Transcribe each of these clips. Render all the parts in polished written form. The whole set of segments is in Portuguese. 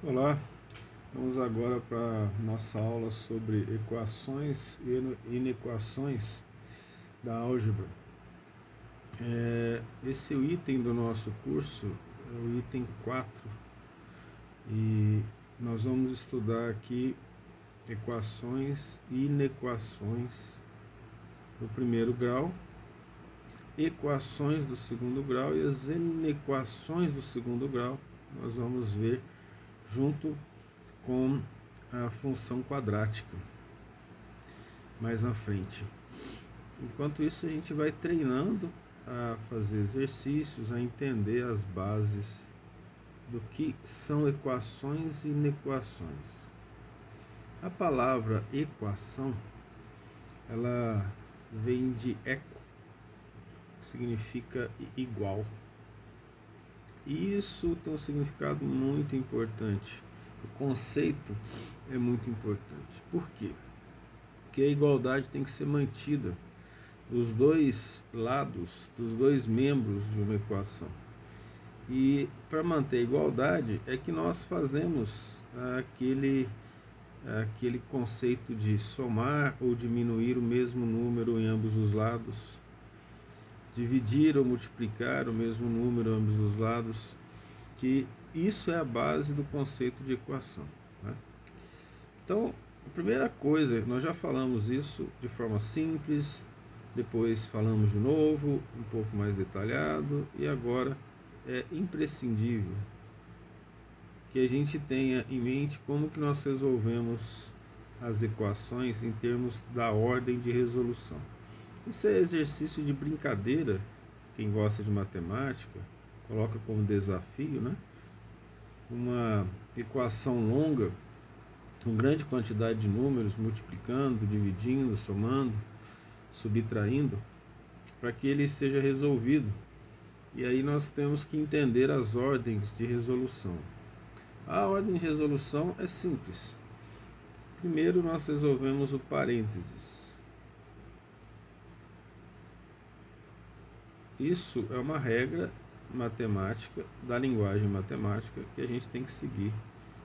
Olá, vamos agora para nossa aula sobre equações e inequações da álgebra. Esse é o item do nosso curso, é o item 4, e nós vamos estudar aqui equações e inequações do primeiro grau, equações do segundo grau e as inequações do segundo grau. Nós vamos ver junto com a função quadrática mais na frente. Enquanto isso, a gente vai treinando a fazer exercícios, a entender as bases do que são equações e inequações. A palavra equação, ela vem de eco, que significa igual. E isso tem um significado muito importante. O conceito é muito importante. Por quê? Porque a igualdade tem que ser mantida dos dois lados, dos dois membros de uma equação. E para manter a igualdade é que nós fazemos aquele conceito de somar ou diminuir o mesmo número em ambos os lados, dividir ou multiplicar o mesmo número em ambos os lados, que isso é a base do conceito de equação, né? Então, a primeira coisa, nós já falamos isso de forma simples, depois falamos de novo, um pouco mais detalhado, e agora é imprescindível que a gente tenha em mente como que nós resolvemos as equações em termos da ordem de resolução. Isso é exercício de brincadeira, quem gosta de matemática coloca como desafio, né? Uma equação longa, com grande quantidade de números, multiplicando, dividindo, somando, subtraindo, para que ele seja resolvido. E aí nós temos que entender as ordens de resolução. A ordem de resolução é simples. Primeiro nós resolvemos o parênteses. Isso é uma regra matemática, da linguagem matemática, que a gente tem que seguir,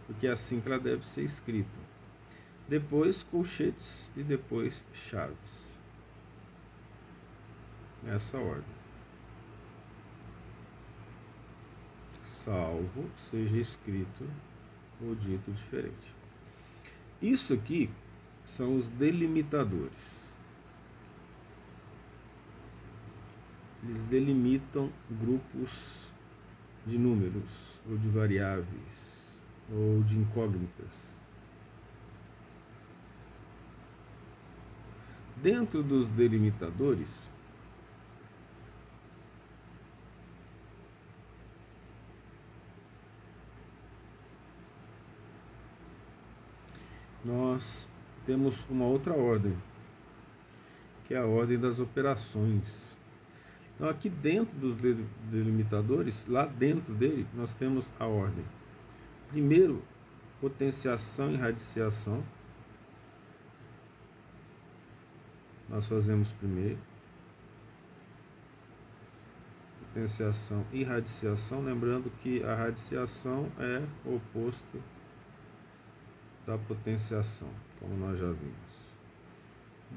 porque é assim que ela deve ser escrita. Depois colchetes e depois chaves. Nessa ordem. Salvo seja escrito ou dito diferente. Isso aqui são os delimitadores. Eles delimitam grupos de números, ou de variáveis, ou de incógnitas. Dentro dos delimitadores, nós temos uma outra ordem, que é a ordem das operações. Então, aqui dentro dos delimitadores, lá dentro dele, nós temos a ordem. Primeiro, potenciação e radiciação. Nós fazemos primeiro. Potenciação e radiciação. Lembrando que a radiciação é o oposto da potenciação, como nós já vimos.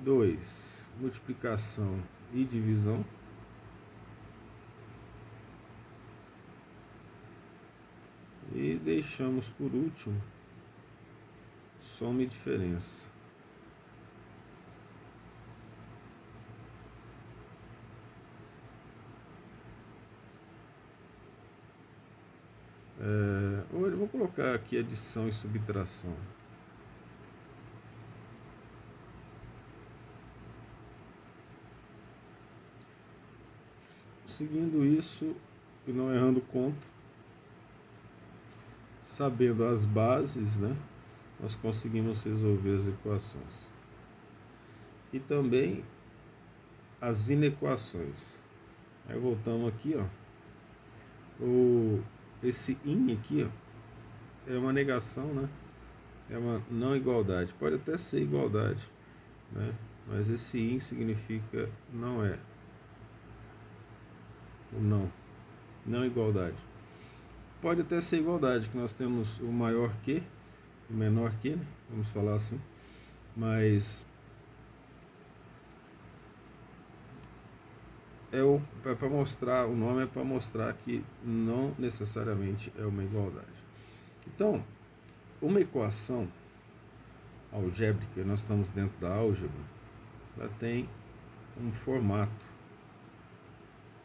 2. Multiplicação e divisão. E deixamos por último soma e diferença. Eu vou colocar aqui adição e subtração. Seguindo isso e não errando conta, sabendo as bases, né, nós conseguimos resolver as equações. E também as inequações. Aí voltamos aqui, ó. Esse in aqui, ó, é uma negação, né? É uma não igualdade. Pode até ser igualdade, né? Mas esse in significa não é. Ou não igualdade. pode até ser igualdade, que nós temos o maior que, o menor que, né? Vamos falar assim, mas é para mostrar, o nome é para mostrar que não necessariamente é uma igualdade. Então, uma equação algébrica, nós estamos dentro da álgebra, ela tem um formato.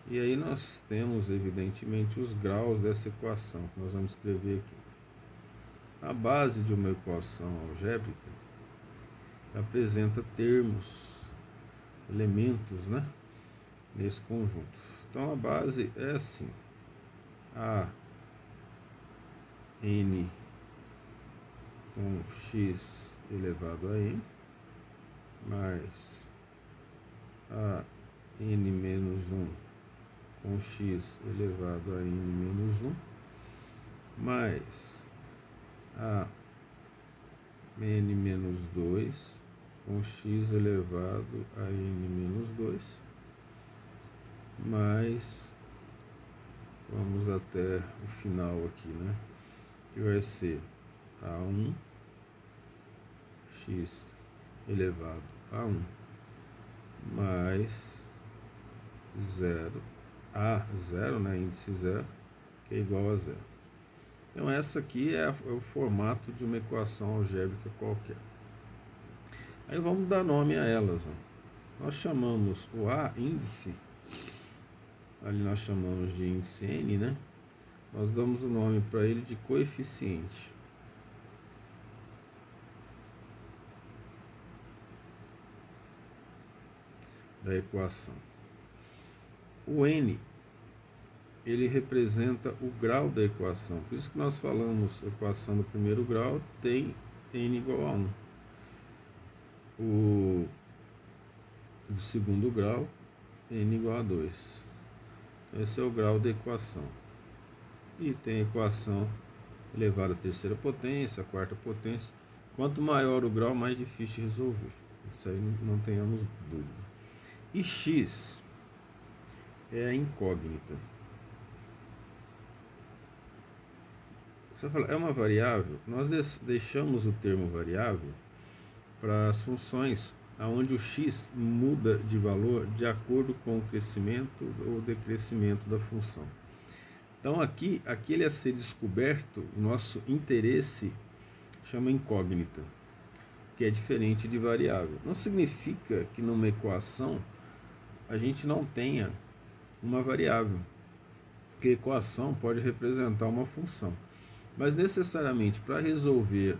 E aí nós temos, evidentemente, os graus dessa equação, que nós vamos escrever aqui. A base de uma equação algébrica apresenta termos, elementos, né, nesse conjunto. Então a base é assim: a n com x elevado a n mais a n menos 1 com x elevado a n menos 1 mais a n menos 2 com x elevado a n menos 2 mais, vamos até o final aqui, né, que vai ser a1 x elevado a 1 mais 0, a0, né, índice 0, que é igual a 0. Então essa aqui é o formato de uma equação algébrica qualquer. Aí vamos dar nome a elas. Ó. Nós chamamos o A índice, ali nós chamamos de índice N, né? Nós damos o nome para ele de coeficiente. Da equação. O N, ele representa o grau da equação. Por isso que nós falamos, a equação do primeiro grau tem N igual a 1. O do segundo grau, N igual a 2. Esse é o grau da equação. E tem a equação elevada à terceira potência, a quarta potência. Quanto maior o grau, mais difícil de resolver. Isso aí não tenhamos dúvida. E x é a incógnita. Você fala, é uma variável? Nós deixamos o termo variável para as funções onde o x muda de valor de acordo com o crescimento ou decrescimento da função. Então aqui, aquele a ser descoberto, o nosso interesse chama incógnita, que é diferente de variável. Não significa que numa equação a gente não tenha uma variável, que a equação pode representar uma função. Mas necessariamente para resolver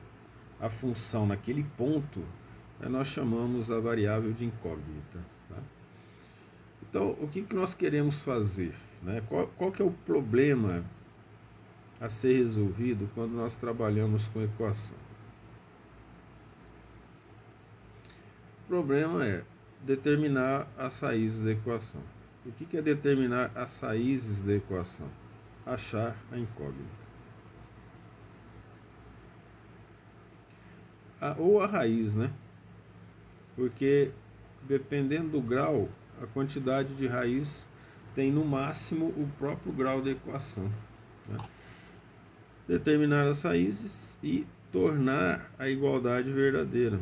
a função naquele ponto, nós chamamos a variável de incógnita. Tá? Então, o que nós queremos fazer? Né? Qual que é o problema a ser resolvido quando nós trabalhamos com equação? O problema é determinar as raízes da equação. O que é determinar as raízes da equação? Achar a incógnita. Ou a raiz, né? Porque dependendo do grau, a quantidade de raiz tem no máximo o próprio grau da equação. Né? Determinar as raízes e tornar a igualdade verdadeira.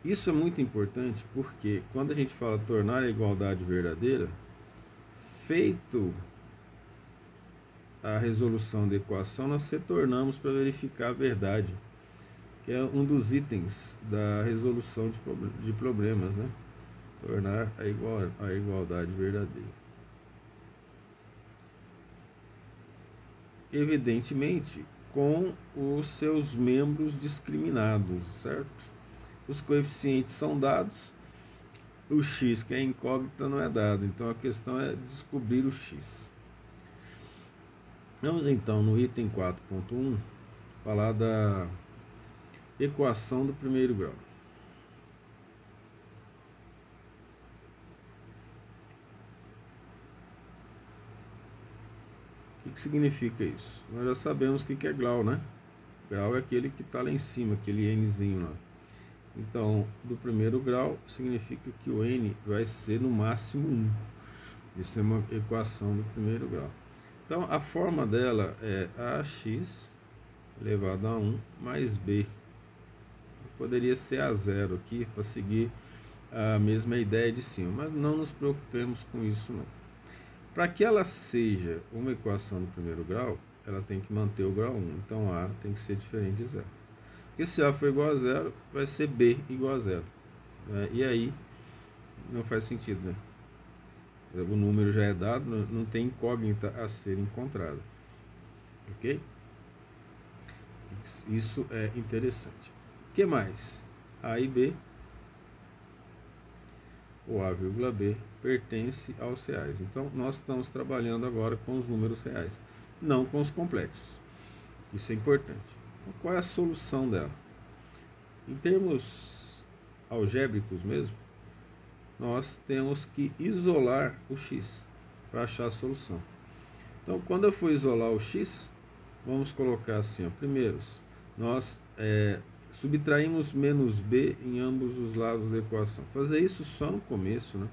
Isso é muito importante porque quando a gente fala tornar a igualdade verdadeira, feito a resolução da equação, nós retornamos para verificar a verdade, que é um dos itens da resolução de problemas, né? Tornar a igualdade verdadeira. Evidentemente, com os seus membros discriminados, certo? Os coeficientes são dados, o x, que é incógnita, não é dado. Então a questão é descobrir o x. Vamos então no item 4.1 falar da equação do primeiro grau. O que significa isso? Nós já sabemos o que é grau, né? Grau é aquele que está lá em cima, aquele nzinho lá. Então, do primeiro grau significa que o n vai ser no máximo 1. Isso é uma equação do primeiro grau. Então, a forma dela é ax elevado a 1 mais b. Poderia ser a zero aqui, para seguir a mesma ideia de cima, mas não nos preocupemos com isso não. Para que ela seja uma equação do primeiro grau, ela tem que manter o grau 1, então A tem que ser diferente de zero. Porque se A for igual a zero, vai ser B igual a zero, né? E aí não faz sentido, né? O número já é dado, não tem incógnita a ser encontrada, ok? Isso é interessante. O que mais? A e B, ou A, B, pertence aos reais. Então, nós estamos trabalhando agora com os números reais, não com os complexos. Isso é importante. Então, qual é a solução dela? Em termos algébricos mesmo, nós temos que isolar o x para achar a solução. Então, quando eu for isolar o x, vamos colocar assim, ó, primeiros, nós subtraímos menos b em ambos os lados da equação. Fazer isso só no começo, né?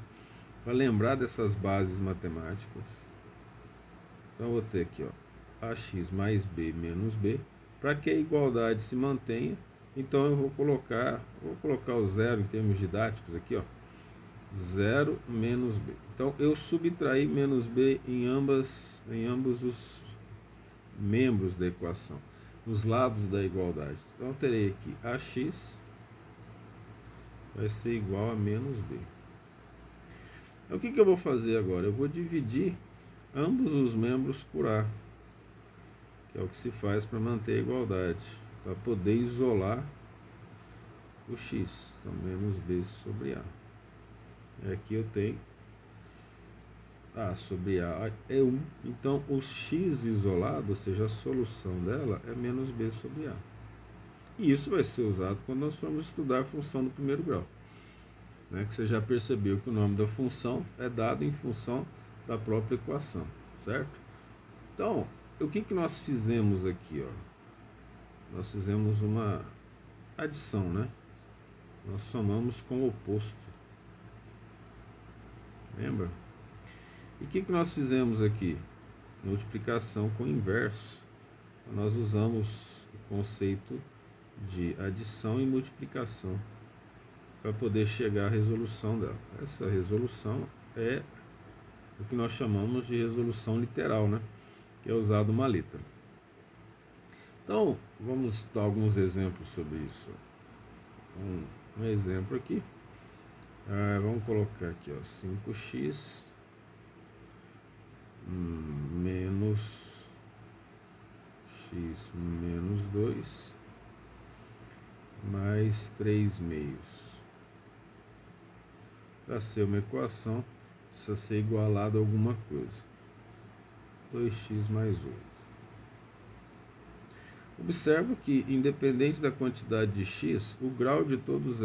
Para lembrar dessas bases matemáticas. Então, eu vou ter aqui, ó, ax mais b menos b. Para que a igualdade se mantenha, então eu vou colocar o zero em termos didáticos aqui, ó. 0 menos b. Então, eu subtraí menos b em ambos os membros da equação, nos lados da igualdade. Então, eu terei aqui ax vai ser igual a menos b. Então, o que eu vou fazer agora? Eu vou dividir ambos os membros por a, que é o que se faz para manter a igualdade, para poder isolar o x. Então, menos b sobre a. E aqui eu tenho a sobre a é 1. Então, o x isolado, ou seja, a solução dela é menos b sobre a. E isso vai ser usado quando nós formos estudar a função do primeiro grau, né? Que você já percebeu que o nome da função é dado em função da própria equação, certo? Então, o que nós fizemos aqui, ó? Nós fizemos uma adição, né? Nós somamos com o oposto. Lembra? E o que nós fizemos aqui? Multiplicação com inverso. Nós usamos o conceito de adição e multiplicação para poder chegar à resolução dela. Essa resolução é o que nós chamamos de resolução literal, né? Que é usado uma letra. Então, vamos dar alguns exemplos sobre isso. Um exemplo aqui. Vamos colocar aqui, ó, 5x menos x menos 2 mais 3 meios. Para ser uma equação, precisa ser igualado a alguma coisa. 2x mais 8. Observa que, independente da quantidade de x, o grau de todos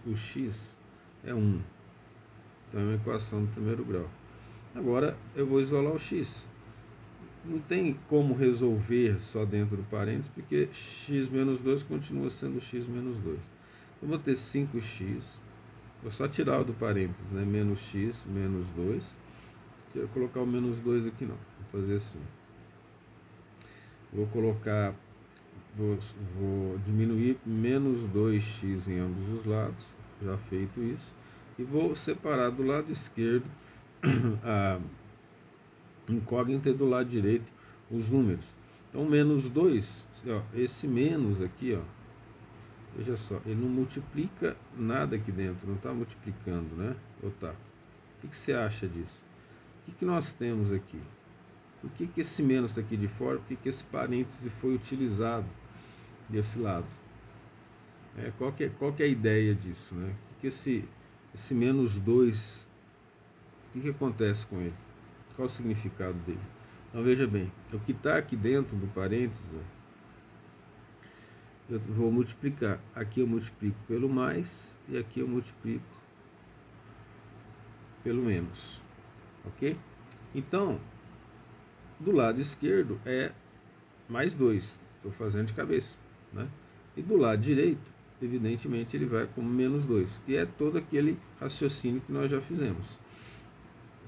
os x é 1. Então, é uma equação do primeiro grau. Agora, eu vou isolar o x. Não tem como resolver só dentro do parênteses, porque x menos 2 continua sendo x menos 2. Eu vou ter 5x, vou só tirar o do parênteses, né? Menos x menos 2. Vou colocar o menos 2 aqui não, vou fazer assim. Vou diminuir menos 2x em ambos os lados, já feito isso, e vou separar do lado esquerdo a incógnita e do lado direito os números. Então, menos 2, ó, esse menos aqui, ó, veja só, ele não multiplica nada aqui dentro, não está multiplicando, né? Ou tá? O que você acha disso? O que nós temos aqui? Por que esse menos está aqui de fora? Por que esse parêntese foi utilizado desse lado? Qual que é a ideia disso, né? Que esse menos 2, o que acontece com ele? Qual o significado dele? Então, veja bem, o que está aqui dentro do parêntese, eu vou multiplicar. Aqui eu multiplico pelo mais e aqui eu multiplico pelo menos. Ok? Então, do lado esquerdo é mais 2. Estou fazendo de cabeça, né? E do lado direito, evidentemente, ele vai como menos 2, que é todo aquele raciocínio que nós já fizemos.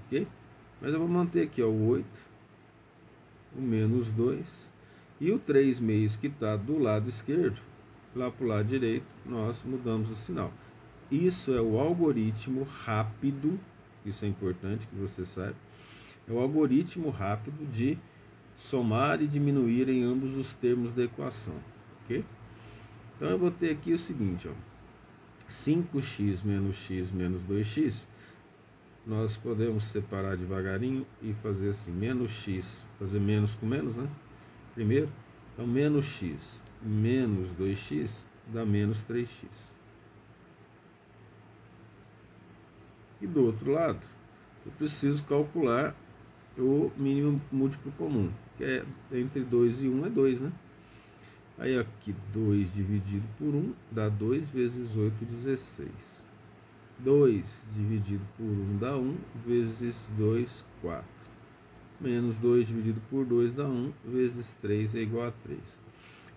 Ok? Mas eu vou manter aqui, ó, o 8 o menos 2, e o 3 meios que está do lado esquerdo, lá para o lado direito, nós mudamos o sinal. Isso é o algoritmo rápido, isso é importante que você saiba, é o algoritmo rápido de somar e diminuir em ambos os termos da equação, ok? Então eu vou ter aqui o seguinte, ó, 5x menos 2x, nós podemos separar devagarinho e fazer assim, menos x, fazer menos com menos, né? Primeiro, então menos x menos 2x dá menos 3x. E do outro lado, eu preciso calcular o mínimo múltiplo comum, que é entre 2 e 1 é 2, né? Aí aqui 2 dividido por 1 dá 2 vezes 8, 16. 2 dividido por 1 dá 1, vezes 2, 4. Menos 2 dividido por 2 dá 1, vezes 3 é igual a 3.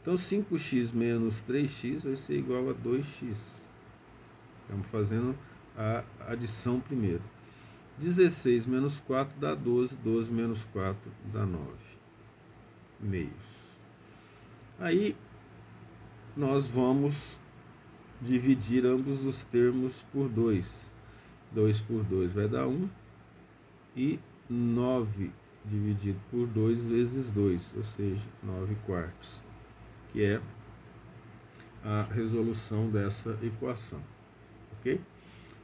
Então 5x menos 3x vai ser igual a 2x. Estamos fazendo a adição primeiro. 16 menos 4 dá 12, 12 menos 4 dá 9 meios. Aí nós vamos dividir ambos os termos por 2. 2 por 2 vai dar 1. E 9 dividido por 2 vezes 2, ou seja, 9 quartos, que é a resolução dessa equação, ok?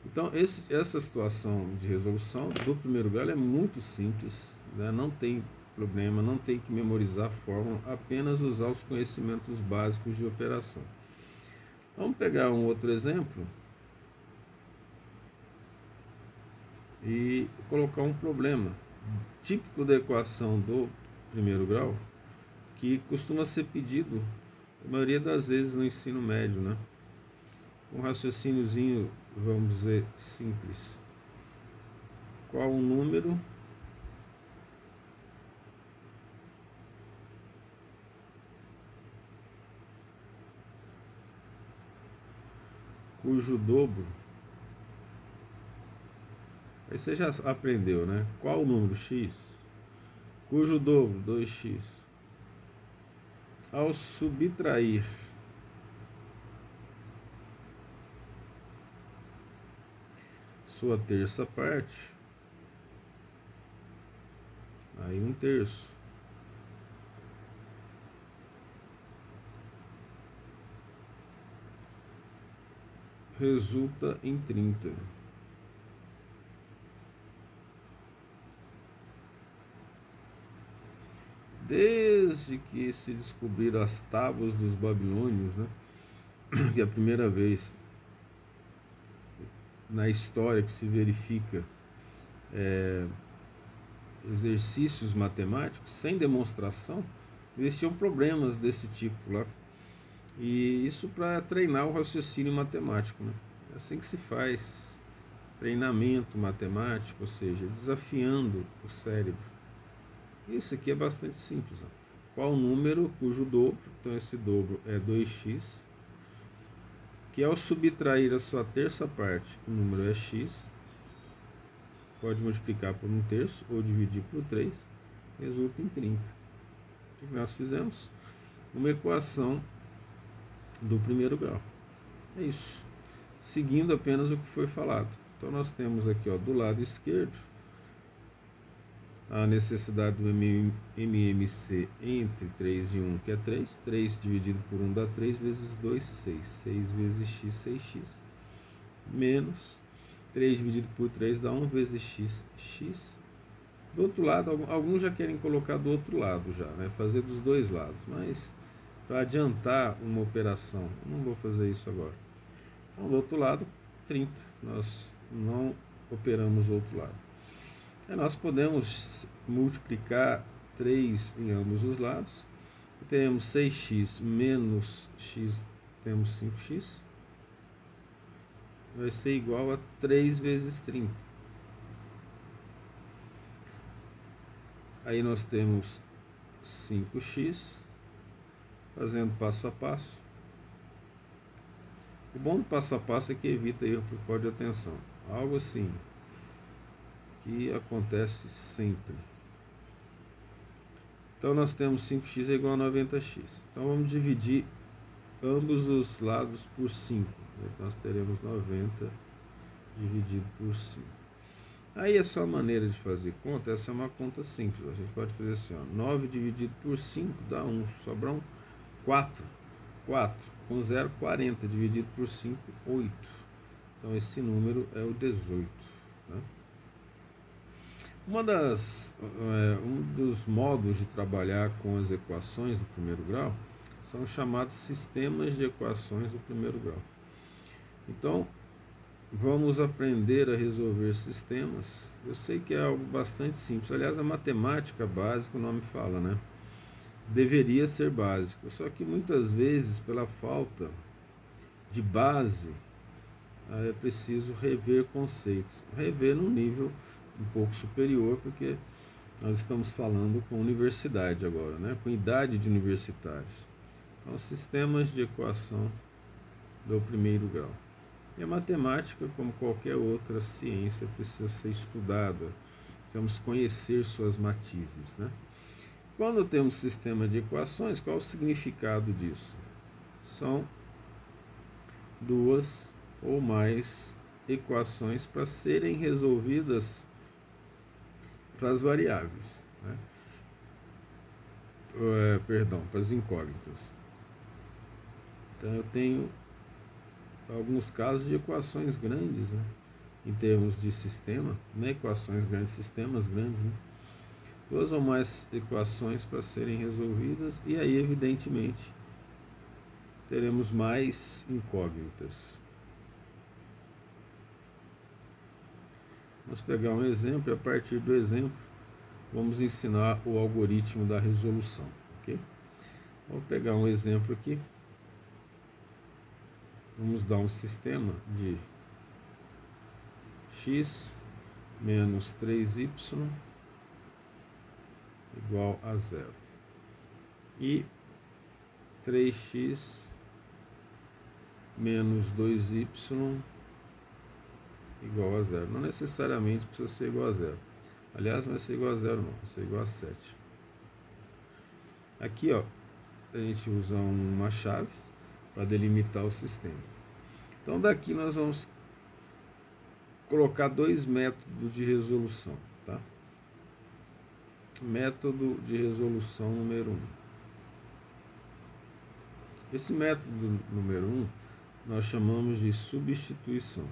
Então, essa situação de resolução do primeiro grau é muito simples, né? Não tem problema, não tem que memorizar a fórmula, apenas usar os conhecimentos básicos de operação. Vamos pegar um outro exemplo e colocar um problema típico da equação do primeiro grau, que costuma ser pedido a maioria das vezes no ensino médio, né? Um raciocíniozinho, vamos dizer, simples. Qual o número cujo dobro, aí você já aprendeu, né? Qual o número x cujo dobro, 2x, ao subtrair sua terça parte, aí 1/3, resulta em 30. Desde que se descobriram as tábuas dos babilônios, né, que é a primeira vez na história que se verifica exercícios matemáticos sem demonstração, existiam problemas desse tipo lá. E isso para treinar o raciocínio matemático, né? É assim que se faz treinamento matemático, ou seja, desafiando o cérebro. Isso aqui é bastante simples, ó. Qual o número cujo dobro, então esse dobro é 2x, que ao subtrair a sua terça parte, o número é x, pode multiplicar por 1/3 ou dividir por 3, resulta em 30. O que nós fizemos? Uma equação do primeiro grau. É isso. Seguindo apenas o que foi falado. Então nós temos aqui, ó, do lado esquerdo a necessidade do MMC entre 3 e 1, que é 3. 3 dividido por 1 dá 3 vezes 2, 6. 6 vezes x, 6x. Menos 3 dividido por 3 dá 1 vezes x, x. Do outro lado, alguns já querem colocar do outro lado já, né? Fazer dos dois lados, mas para adiantar uma operação, não vou fazer isso agora. Então, do outro lado, 30. Nós não operamos o outro lado. Aí nós podemos multiplicar 3 em ambos os lados. Temos 6x menos x, temos 5x. Vai ser igual a 3 vezes 30. Aí nós temos 5x, fazendo passo a passo. O bom do passo a passo é que evita erro por falta de atenção. Algo assim que acontece sempre. Então nós temos 5x é igual a 90x. Então vamos dividir ambos os lados por 5. Nós teremos 90 dividido por 5. Aí a sua maneira de fazer conta, essa é uma conta simples. A gente pode fazer assim, ó, 9 dividido por 5 dá 1, sobram 4. 4 com 0, 40 dividido por 5, 8. Então esse número é o 18. Né? Um dos modos de trabalhar com as equações do primeiro grau são chamados sistemas de equações do primeiro grau. Então, vamos aprender a resolver sistemas. Eu sei que é algo bastante simples. Aliás, a matemática básica, o nome fala, né? Deveria ser básico. Só que muitas vezes, pela falta de base, é preciso rever conceitos. Rever num nível um pouco superior, porque nós estamos falando com universidade agora, né? Com idade de universitários. Então, sistemas de equação do primeiro grau. E a matemática, como qualquer outra ciência, precisa ser estudada. Precisamos conhecer suas matizes, né? Quando temos sistema de equações, qual é o significado disso? São duas ou mais equações para serem resolvidas para as variáveis, né? Para as incógnitas. Então eu tenho alguns casos de equações grandes, né? Em termos de sistema, né? Equações grandes, sistemas grandes, né? Duas ou mais equações para serem resolvidas, e aí evidentemente teremos mais incógnitas. Vamos pegar um exemplo e a partir do exemplo vamos ensinar o algoritmo da resolução, ok? Vou pegar um exemplo aqui. Vamos dar um sistema de x menos 3y igual a 0 e 3x menos 2y igual a 0. Não necessariamente precisa ser igual a 0. Aliás, não vai ser igual a 0 não, vai ser igual a 7. Aqui, ó, a gente usa uma chave para delimitar o sistema. Então daqui nós vamos colocar dois métodos de resolução, tá? Método de resolução número 1. Esse método número 1 nós chamamos de substituição.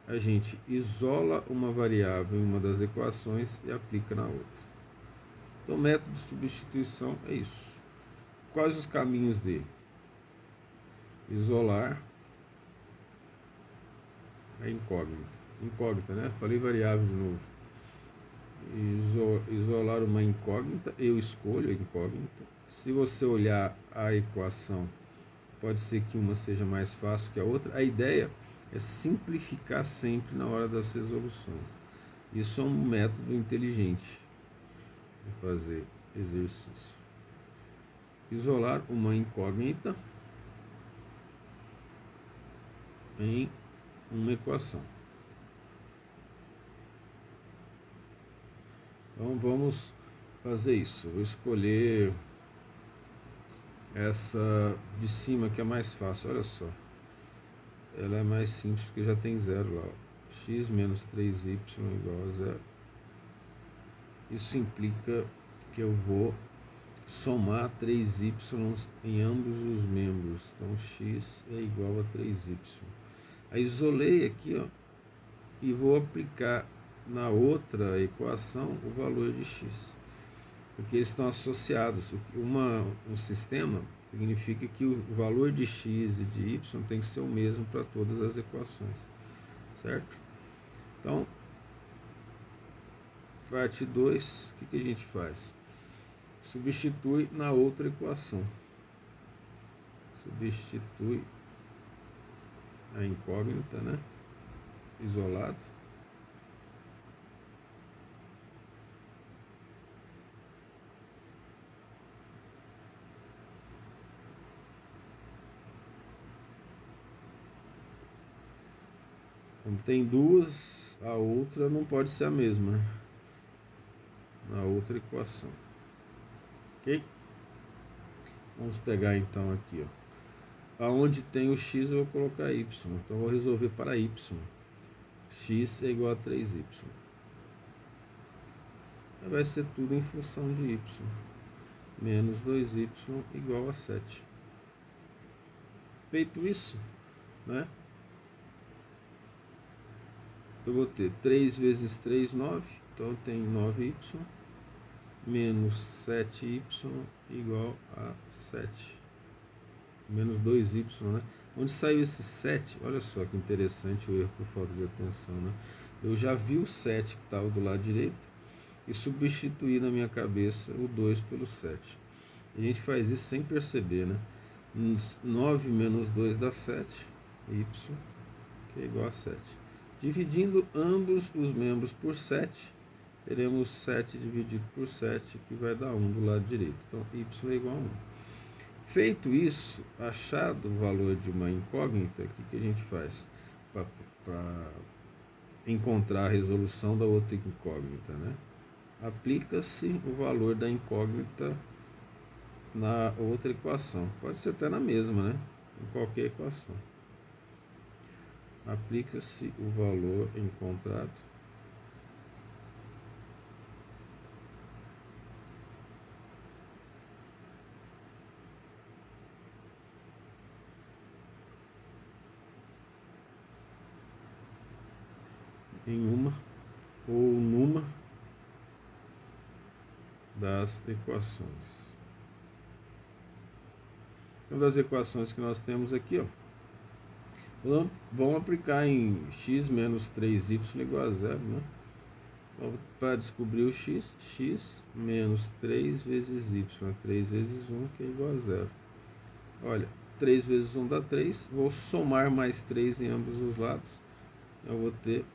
A gente isola uma variável em uma das equações e aplica na outra. Então, o método de substituição é isso. Quais os caminhos dele? Isolar a incógnita. Incógnita, né? Falei variável de novo. Isolar uma incógnita, eu escolho a incógnita. Se você olhar a equação, pode ser que uma seja mais fácil que a outra. A ideia é simplificar sempre na hora das resoluções. Isso é um método inteligente de fazer exercício. Isolar uma incógnita em uma equação. Então vamos fazer isso. Eu vou escolher essa de cima que é mais fácil. Olha só, ela é mais simples porque já tem zero lá. X menos 3y igual a 0. Isso implica que eu vou somar 3y em ambos os membros. Então x é igual a 3y. Aí isolei aqui, ó, e vou aplicar na outra equação o valor de x, porque eles estão associados. Um sistema significa que o valor de x e de y tem que ser o mesmo para todas as equações, certo? Então, parte 2, o que a gente faz? Substitui na outra equação. Substitui a incógnita, né? Isolado. Como tem duas, a outra não pode ser a mesma, né? na outra equação. Ok? Vamos pegar então aqui, ó. Aonde tem o x eu vou colocar y. Então eu vou resolver para y. X é igual a 3y. Vai ser tudo em função de y. Menos 2y igual a 7. Feito isso, né? Eu vou ter 3 vezes 3, 9. Então eu tenho 9y menos 7y igual a 7. Menos 2y, né? Onde saiu esse 7? Olha só que interessante o erro por falta de atenção, né? Eu já vi o 7 que estava do lado direito e substituí na minha cabeça o 2 pelo 7. A gente faz isso sem perceber, né? 9 menos 2 dá 7, y, que é igual a 7. Dividindo ambos os membros por 7, teremos 7 dividido por 7, que vai dar 1 do lado direito. Então, y é igual a 1. Feito isso, achado o valor de uma incógnita, o que a gente faz para encontrar a resolução da outra incógnita, né? Aplica-se o valor da incógnita na outra equação. Pode ser até na mesma, né? Em qualquer equação. Aplica-se o valor encontrado em uma ou numa das equações. Então, das equações que nós temos aqui, ó, vamos aplicar em x menos 3y igual a 0, né? Então, para descobrir o x menos 3 vezes y, 3 vezes 1, que é igual a 0. Olha, 3 vezes 1 dá 3, vou somar mais 3 em ambos os lados, eu vou ter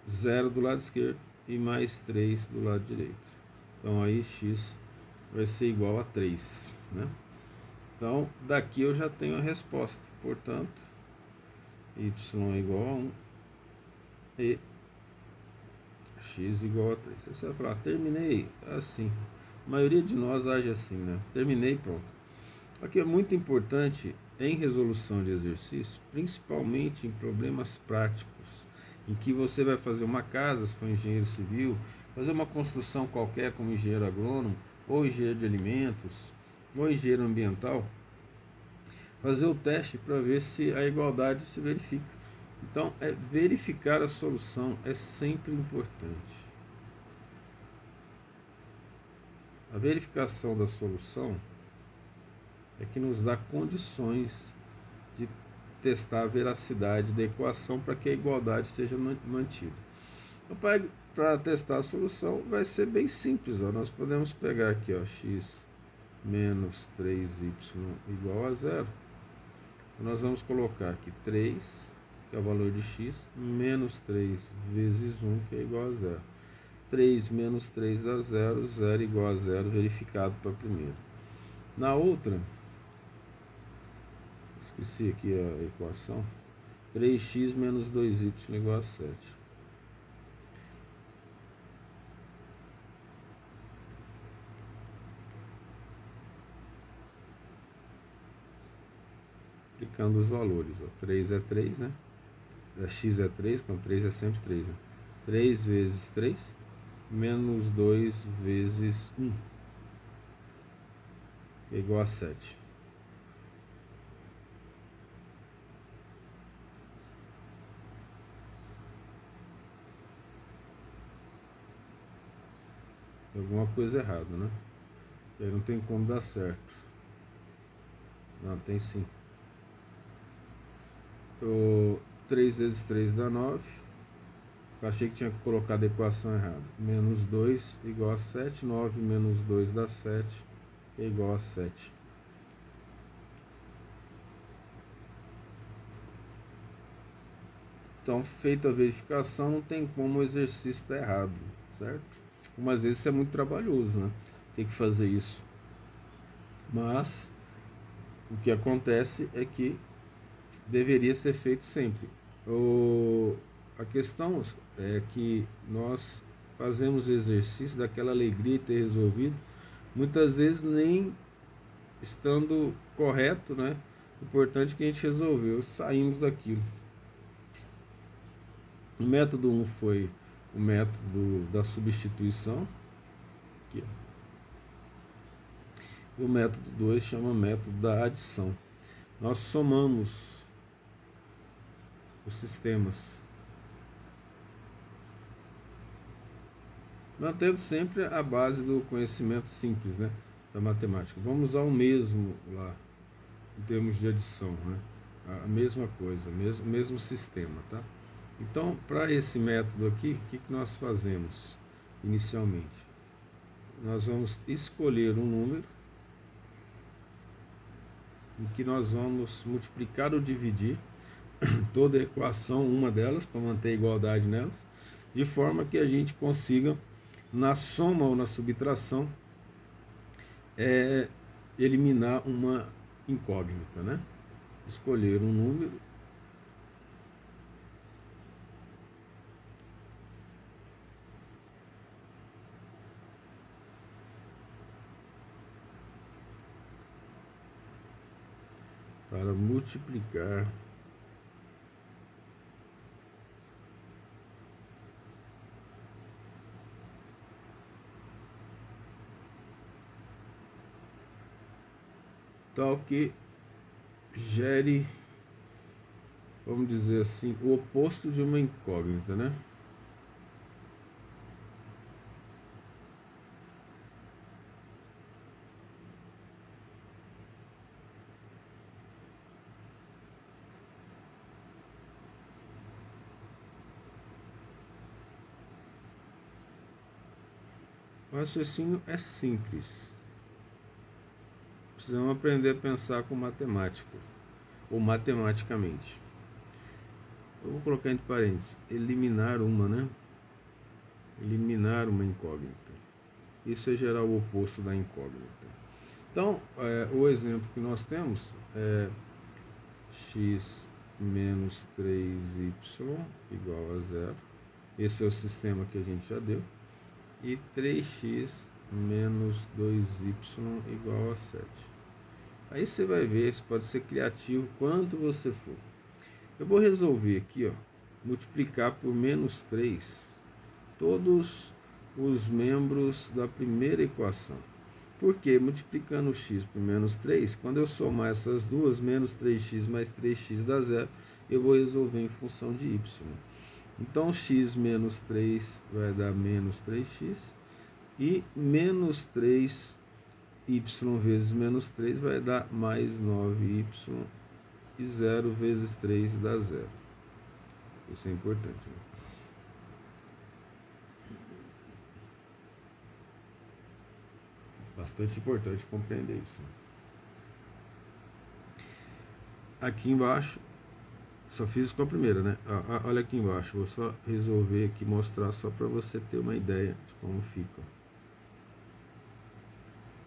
0 do lado esquerdo e mais 3 do lado direito. Então aí x vai ser igual a 3, né? Então daqui eu já tenho a resposta, portanto y é igual a 1 e x igual a 3. Você vai falar, terminei assim. A maioria de nós age assim, né? Terminei, pronto. Aqui é muito importante em resolução de exercícios, principalmente em problemas práticos, em que você vai fazer uma casa, se for engenheiro civil, fazer uma construção qualquer como engenheiro agrônomo, ou engenheiro de alimentos, ou engenheiro ambiental, fazer o teste para ver se a igualdade se verifica. Então, verificar a solução é sempre importante. A verificação da solução é que nos dá condições de testar a veracidade da equação para que a igualdade seja mantida. Então, para testar a solução vai ser bem simples, ó. Nós podemos pegar aqui, ó, x menos 3y igual a 0. Nós vamos colocar aqui 3, que é o valor de x, menos 3 vezes 1, que é igual a 0. 3 menos 3 dá 0, 0 igual a 0, verificado para a primeira. Na outra, esqueci aqui a equação, 3x menos 2y igual a 7. Aplicando os valores, ó. 3 é 3, né? X é 3, então 3 é sempre 3, né? 3 vezes 3, menos 2 vezes 1, é igual a 7. Alguma coisa errada, né? Aí não tem como dar certo. Não, tem sim. 3 vezes 3 dá 9. Eu achei que tinha colocado a equação errada. Menos 2 igual a 7. 9 menos 2 dá 7. É igual a 7. Então, feita a verificação, não tem como o exercício estar errado, certo? Algumas vezes isso é muito trabalhoso, né? Tem que fazer isso. Mas o que acontece é que deveria ser feito sempre. A questão é que nós fazemos o exercício daquela alegria de ter resolvido, muitas vezes nem estando correto, né? O importante é que a gente resolveu, saímos daquilo. O método 1 foi o método da substituição, aqui, e o método 2 chama método da adição. Nós somamos os sistemas, mantendo sempre a base do conhecimento simples, né, da matemática. Vamos usar o mesmo lá, em termos de adição, né, a mesma coisa, mesmo sistema, tá? Então, para esse método aqui, o que nós fazemos inicialmente? Nós vamos escolher um número em que nós vamos multiplicar ou dividir toda a equação, uma delas, para manter a igualdade nelas, de forma que a gente consiga, na soma ou na subtração, eliminar uma incógnita, né? Escolher um número para multiplicar tal que gere, vamos dizer assim, o oposto de uma incógnita, né? O raciocínio é simples. Precisamos aprender a pensar com matemática, ou matematicamente. Eu vou colocar entre parênteses, eliminar uma, né? Eliminar uma incógnita. Isso é gerar o oposto da incógnita. Então, o exemplo que nós temos é x menos 3y igual a 0. Esse é o sistema que a gente já deu. E 3x menos 2y igual a 7. Aí você vai ver, isso pode ser criativo quanto você for. Eu vou resolver aqui, ó, multiplicar por menos 3 todos os membros da primeira equação. Porque multiplicando x por menos 3, quando eu somar essas duas, menos 3x mais 3x dá 0, eu vou resolver em função de y. Então, x menos 3 vai dar menos 3x, e menos 3y vezes menos 3 vai dar mais 9y, e 0 vezes 3 dá 0. Isso é importante, né? Bastante importante compreender isso. Aqui embaixo, só fiz isso com a primeira, né? Olha aqui embaixo, vou só resolver aqui, mostrar só para você ter uma ideia de como fica.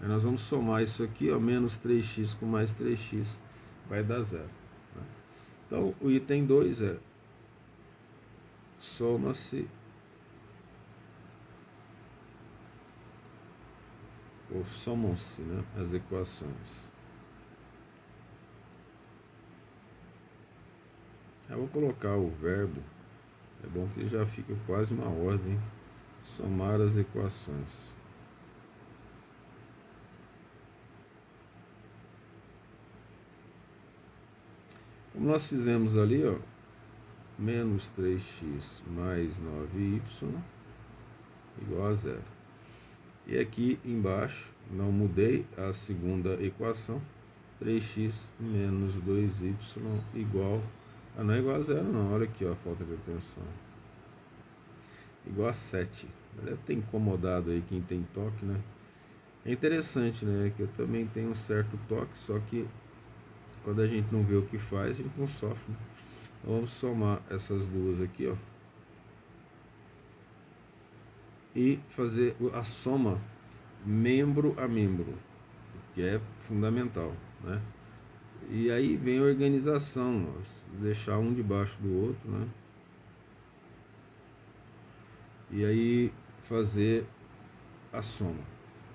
Aí nós vamos somar isso aqui, ó, menos 3x com mais 3x vai dar 0. Né? Então, o item 2 é soma-se ou somam-se, né, as equações. Eu vou colocar o verbo, é bom que já fica quase uma ordem, somar as equações. Como nós fizemos ali, ó, menos 3x mais 9y igual a 0. E aqui embaixo, não mudei a segunda equação, 3x menos 2y igual a, não é igual a 0 não, olha aqui, ó, a falta de atenção, igual a 7. Deve ter incomodado aí quem tem toque, né? É interessante, né, que eu também tenho um certo toque, só que quando a gente não vê o que faz, a gente não sofre, né? Então vamos somar essas duas aqui, ó, e fazer a soma membro a membro, que é fundamental, né? E aí vem a organização, deixar um debaixo do outro, né? E aí fazer a soma.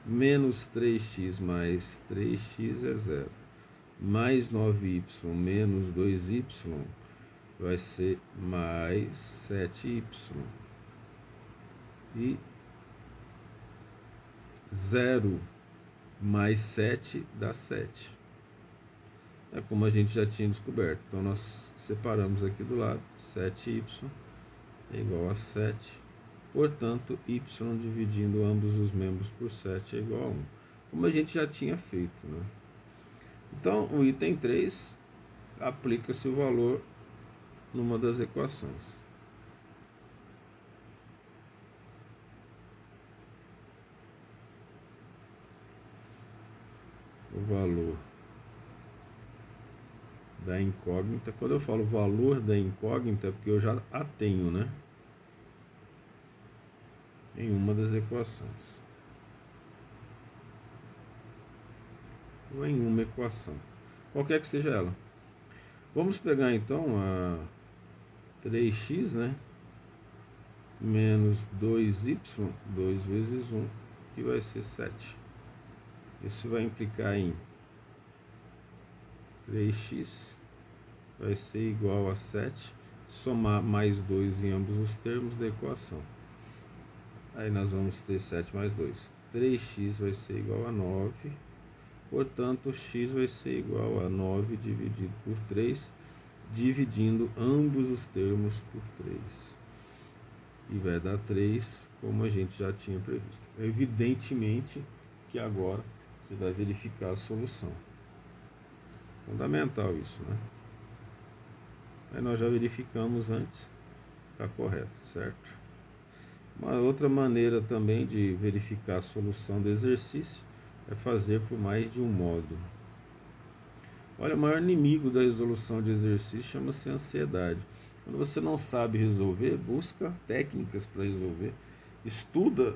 Menos 3x mais 3x é 0. Mais 9y menos 2y vai ser mais 7y. E 0 mais 7 dá 7. É como a gente já tinha descoberto. Então nós separamos aqui do lado. 7y é igual a 7. Portanto, y dividindo ambos os membros por 7 é igual a 1. Como a gente já tinha feito, né? Então, o item 3, aplica-se o valor numa das equações. O valor da incógnita. Quando eu falo valor da incógnita, é porque eu já a tenho, né? Em uma das equações. Ou em uma equação. Qualquer que seja ela. Vamos pegar então a 3x, né? Menos 2y, 2 vezes 1, que vai ser 7. Isso vai implicar em 3x vai ser igual a 7, somar mais 2 em ambos os termos da equação. Aí nós vamos ter 7 mais 2. 3x vai ser igual a 9, portanto, x vai ser igual a 9 dividido por 3, dividindo ambos os termos por 3. E vai dar 3, como a gente já tinha previsto. Evidentemente que agora você vai verificar a solução. Fundamental isso, né? Aí nós já verificamos antes, está correto, certo? Uma outra maneira também de verificar a solução do exercício é fazer por mais de um modo. Olha, o maior inimigo da resolução de exercício chama-se ansiedade. Quando você não sabe resolver, busca técnicas para resolver. Estuda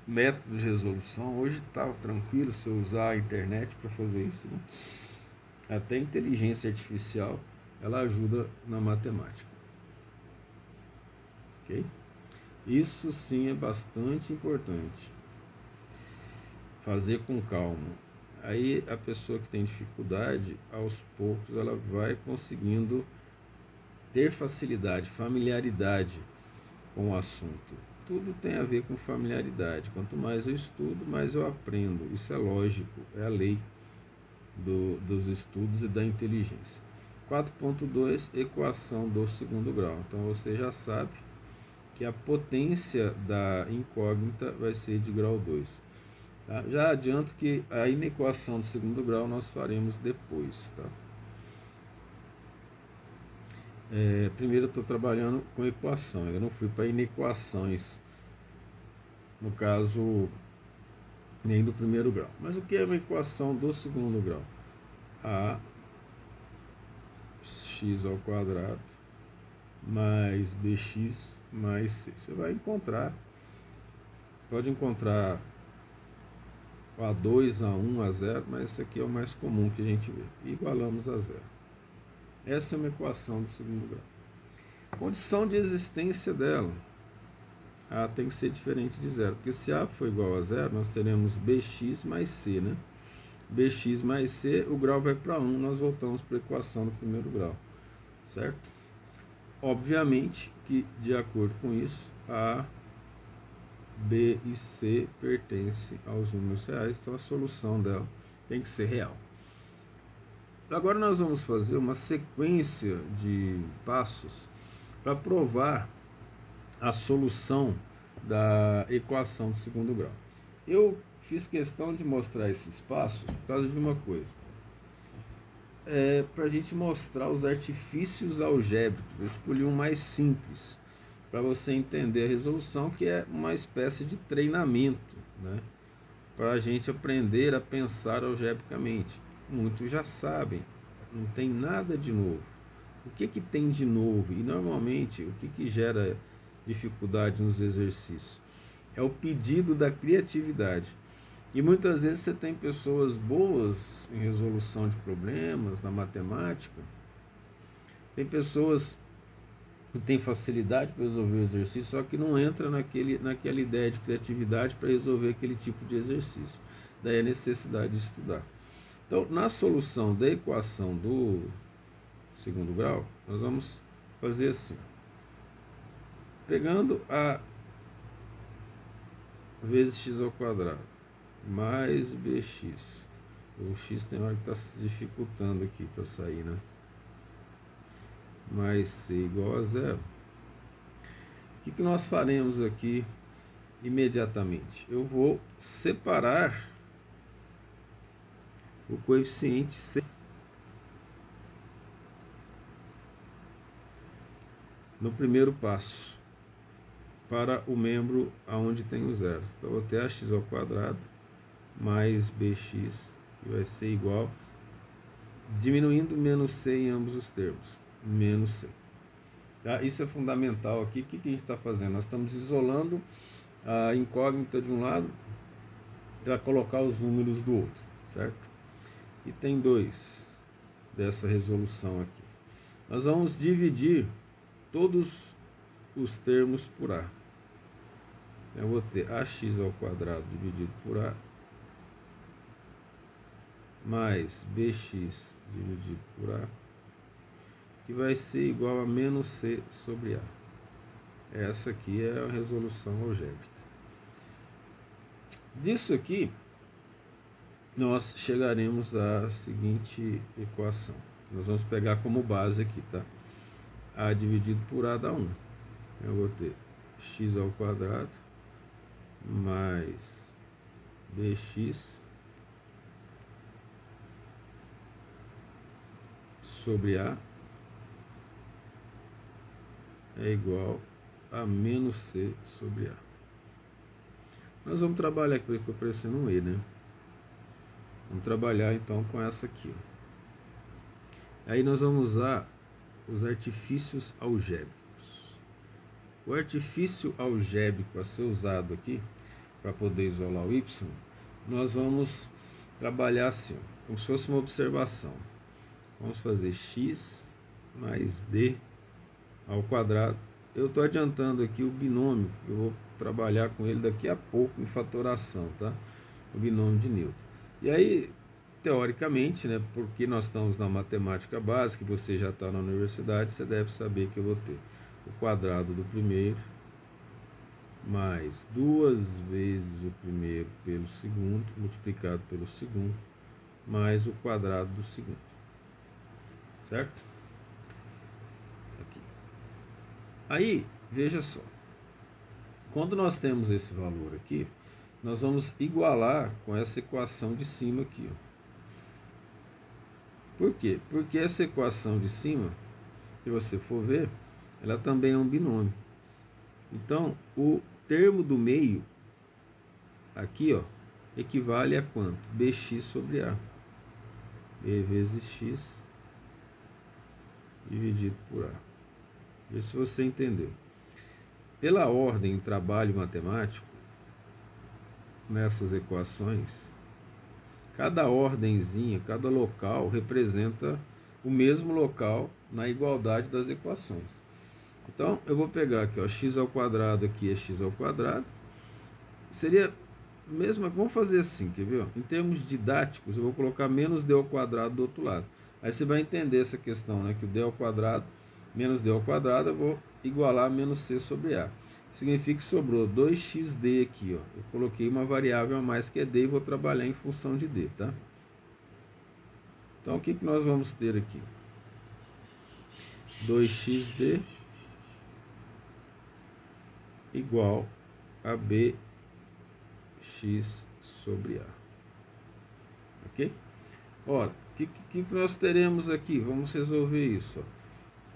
métodos de resolução. Hoje está tranquilo se eu usar a internet para fazer isso, né? Até a inteligência artificial, ela ajuda na matemática. Ok? Isso sim é bastante importante. Fazer com calma. Aí a pessoa que tem dificuldade, aos poucos ela vai conseguindo ter facilidade, familiaridade com o assunto. Tudo tem a ver com familiaridade. Quanto mais eu estudo, mais eu aprendo. Isso é lógico, é a lei dos estudos e da inteligência. 4.2, equação do segundo grau. Então você já sabe que a potência da incógnita vai ser de grau 2. Tá? Já adianto que a inequação do segundo grau nós faremos depois. Tá? Primeiro eu estou trabalhando com equação, eu não fui para inequações, no caso, nem do primeiro grau. Mas o que é uma equação do segundo grau? A x ao quadrado mais bx mais c. Você vai encontrar, pode encontrar A2, A1, A0, mas esse aqui é o mais comum que a gente vê. Igualamos a zero. Essa é uma equação do segundo grau. Condição de existência dela. A tem que ser diferente de zero, porque se A for igual a zero, nós teremos bx mais c, né? Bx mais c, o grau vai para 1, nós voltamos para a equação do primeiro grau, certo? Obviamente que, de acordo com isso, A, B e C pertencem aos números reais, então a solução dela tem que ser real. Agora nós vamos fazer uma sequência de passos para provar a solução da equação do segundo grau. Eu fiz questão de mostrar esses passos por causa de uma coisa. Para a gente mostrar os artifícios algébricos. Eu escolhi um mais simples, para você entender a resolução, que é uma espécie de treinamento, né? Para a gente aprender a pensar algebricamente. Muitos já sabem, não tem nada de novo. O que tem de novo? E normalmente, o que gera dificuldade nos exercícios? É o pedido da criatividade. E muitas vezes você tem pessoas boas em resolução de problemas, na matemática. Tem pessoas e tem facilidade para resolver o exercício, só que não entra naquela ideia de criatividade para resolver aquele tipo de exercício. Daí a necessidade de estudar. Então, na solução da equação do segundo grau, nós vamos fazer assim. Pegando a vezes x ao quadrado mais bx. O x tem hora que está se dificultando aqui para sair, né? Mais c igual a zero. O que nós faremos aqui imediatamente? Eu vou separar o coeficiente c no primeiro passo para o membro aonde tem o zero. Então, eu vou ter ax ao quadrado mais bx, que vai ser igual, diminuindo menos c em ambos os termos, menos c. Tá? Isso é fundamental aqui. O que a gente está fazendo? Nós estamos isolando a incógnita de um lado para colocar os números do outro, certo? E tem dois dessa resolução aqui. Nós vamos dividir todos os termos por a. Eu vou ter ax ao quadrado dividido por a mais bx dividido por a, que vai ser igual a menos c sobre a. Essa aqui é a resolução algébrica. Disso aqui, nós chegaremos à seguinte equação. Nós vamos pegar como base aqui, tá? A dividido por a dá 1. Eu vou ter x ao quadrado mais bx sobre a é igual a menos c sobre a. Nós vamos trabalhar aqui, porque ficou parecendo um e, né? Vamos trabalhar então com essa aqui, ó. Aí nós vamos usar os artifícios algébricos. O artifício algébrico a ser usado aqui, para poder isolar o y, nós vamos trabalhar assim, ó, como se fosse uma observação. Vamos fazer x mais d ao quadrado. Eu estou adiantando aqui o binômio, eu vou trabalhar com ele daqui a pouco em fatoração, tá? O binômio de Newton. E aí, teoricamente, né, porque nós estamos na matemática básica, você já está na universidade, você deve saber que eu vou ter o quadrado do primeiro mais 2 vezes o primeiro pelo segundo, multiplicado pelo segundo, mais o quadrado do segundo. Certo? Aqui. Aí, veja só. Quando nós temos esse valor aqui, nós vamos igualar com essa equação de cima aqui, ó. Por quê? Porque essa equação de cima, se você for ver, ela também é um binômio. Então, o termo do meio, aqui, ó, equivale a quanto? Bx sobre a. B vezes x dividido por a. Vê se você entendeu. Pela ordem em trabalho matemático, nessas equações, cada ordenzinha, cada local representa o mesmo local na igualdade das equações. Então, eu vou pegar aqui, ó, x ao quadrado aqui é x ao quadrado. Seria mesmo, vamos fazer assim, quer ver? Ó? Em termos didáticos, eu vou colocar menos d ao quadrado do outro lado. Aí você vai entender essa questão, né? Que o d ao quadrado menos d ao quadrado eu vou igualar a menos c sobre a. Significa que sobrou 2xd aqui, ó. Eu coloquei uma variável a mais que é d e vou trabalhar em função de d, tá? Então, o que nós vamos ter aqui? 2xd igual a bx sobre a. Ok? Ora, o que nós teremos aqui? Vamos resolver isso, ó.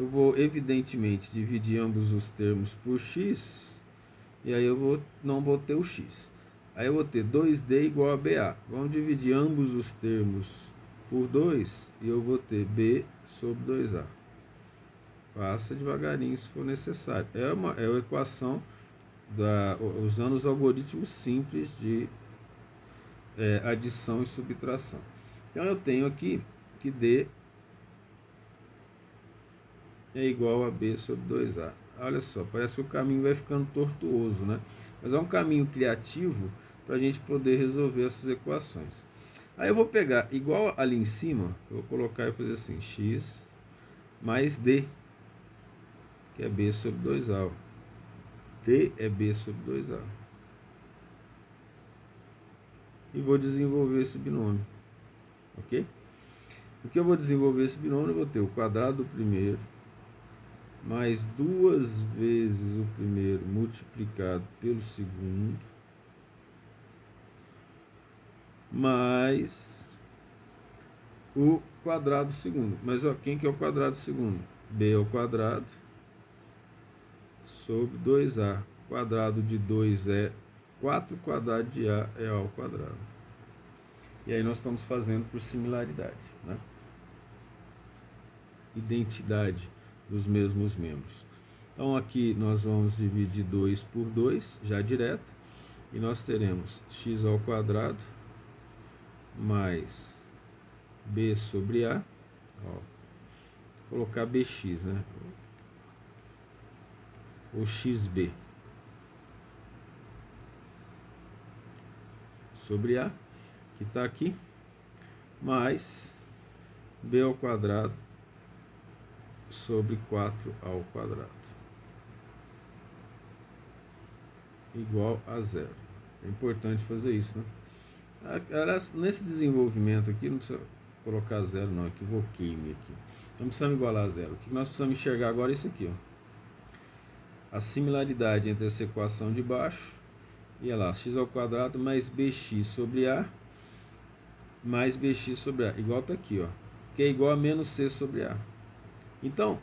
Eu vou, evidentemente, dividir ambos os termos por x, e aí eu não vou ter o x. Aí eu vou ter 2d igual a ba. Vamos dividir ambos os termos por 2, e eu vou ter b sobre 2a. Faça devagarinho se for necessário. É uma equação usando os algoritmos simples de adição e subtração. Então eu tenho aqui que d é igual a b sobre 2a. Olha só, parece que o caminho vai ficando tortuoso, né? Mas é um caminho criativo para a gente poder resolver essas equações. Aí eu vou pegar, igual ali em cima, eu vou colocar e fazer assim, x mais d, que é b sobre 2a. D é b sobre 2a. E vou desenvolver esse binômio, ok? Porque eu vou desenvolver esse binômio, eu vou ter o quadrado do primeiro mais 2 vezes o primeiro multiplicado pelo segundo, mais o quadrado do segundo. Mas ó, quem que é o quadrado do segundo? B ao quadrado sobre 2a. Quadrado de 2 é 4, quadrado de a é a ao quadrado. E aí nós estamos fazendo por similaridade, né? Identidade dos mesmos membros. Então aqui nós vamos dividir 2 por 2, já direto, e nós teremos x ao quadrado mais b sobre a, ó, vou colocar bx, né? Ou xb sobre a, que está aqui, mais b ao quadrado sobre 4 ao quadrado, igual a zero. É importante fazer isso, né? Aliás, nesse desenvolvimento aqui, não precisa colocar zero não, equivoquei-me aqui. Não precisamos igualar a zero. O que nós precisamos enxergar agora é isso aqui, ó. A similaridade entre essa equação de baixo e lá, x ao quadrado mais bx sobre a mais bx sobre a, igual está aqui, ó, que é igual a menos c sobre a. Então,